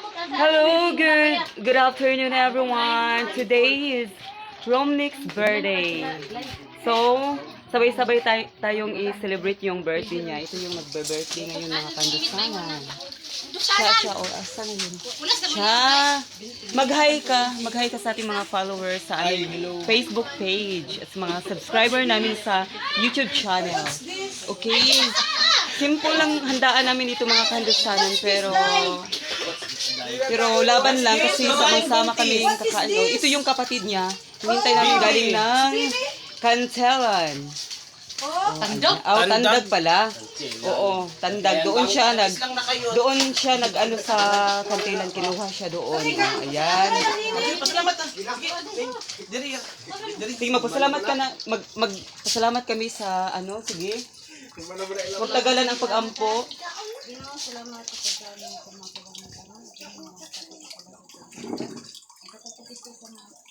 Hello, good afternoon everyone. Today is Romnick's birthday. So, sabay-sabay tayong i-celebrate yung birthday niya. Ito yung magbe-birthday ngayon mga kandusanan. Siya, or asan na yun? Siya, mag-hi ka sa ating mga followers sa aming Facebook page at sa mga subscriber namin sa YouTube channel. Okay? Simple lang handaan namin dito mga kandusanan, pero laban lang kasi sama-sama kami kakaano. Ito yung kapatid niya. Hinintay namin galing ng Kantelan. Tandag? Tandag pala. Oo, Tandag. Doon siya nag-ano sa Kantelan, kinuha siya doon. Ayan. Sige, magpasalamat ka na. Magpasalamat kami sa ano, sige. Huwag tagalan ang pag-ampo. Salamat sa pagkain sa mga pagkain.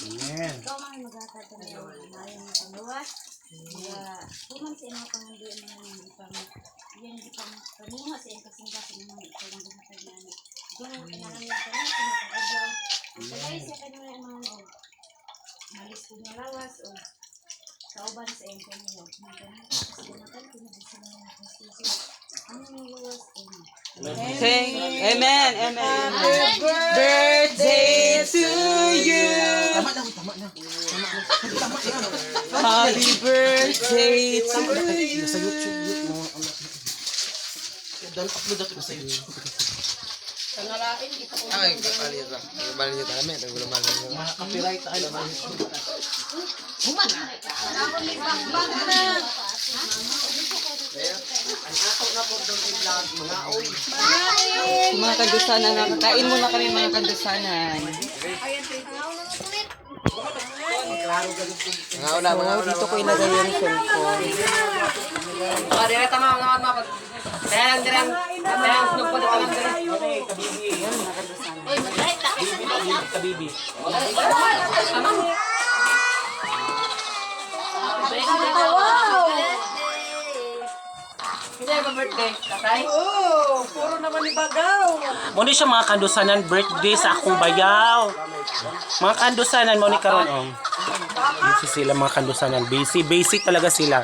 Amen. Ikaw mga magkakata na maayong na pangluwas. Kuman sa inyo pangandian ng ipang yan di pang pamuha sa iyong kasing-kasing ng mga ikaw ang buhatag na ano. Doon, kailangan niya ka rin, sinapag-adlaw. Tagay siya ka nyo yung mga malis ko niya lawas o kauban sa iyong pamuha. Sinamatan ko na sa mga konstitusyon. Ano yung lawas? Sing, amen, amen. Birthday to you. Tama na. Happy birthday to you. Sa YouTube mo. Dan upload ako sa YouTube. Ay, kapalitan ra. Balik niyo namin, gulo man niyo. Mga copyright tayo man. Human. Mga kandusanan, nakakain muna kami mga kandusanan. Mga Dito ko ilagay yung cellphone. Muna siya mga kandusanan birthday sa akong bayaw. Mga kandusanan mo ni karon oh. Busy sila mga kandusanan. Basic talaga sila.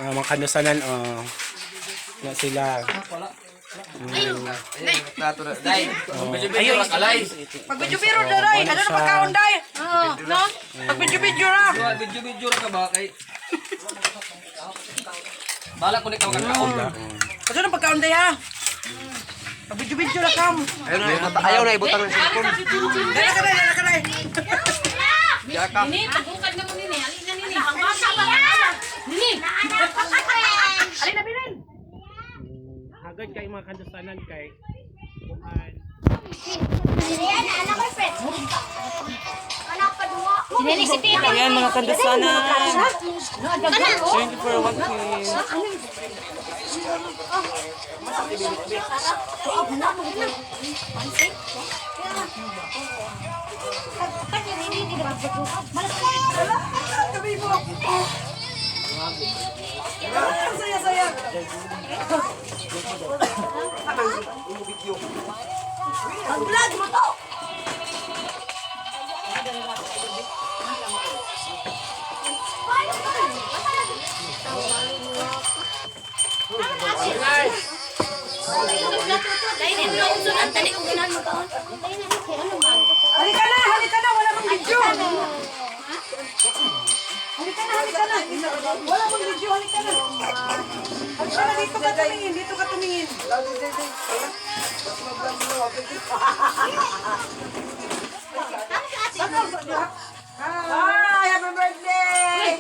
Mga kandusanan oh. Na sila. Ayun, Pag-video-video na rin. Ano na pagkaon dahil? No? Pag-video-video na. Video ra ka ba kay bala ko ni ka kaon. Ano na pagkaon dahil ha? Pag-video-video na kam. ayaw na ibutang ng cellphone. Dala ka na. Yaka. Nini, pagbukan na mo nini. Alin na nini. Ang basa pa na. Nini. Alin na bilin. agad kay mga kandusanan kay kuan. Sinili si Tito. Ayan mga kandusanan. Thank you for watching. Saya-saya. Ang vlog mo to. Halika na, wala mang video. Halika na. Wala mang video, halika na. Halika na, dito ka tumingin. Hi, happy birthday!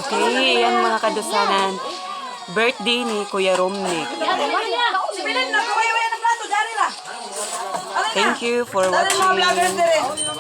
Okay, yan mga kandusanan. Birthday ni Kuya Romnick. Si Belen, nagkaway-way na plato, dari la. Thank you for Dari mga vloggers watching. dire.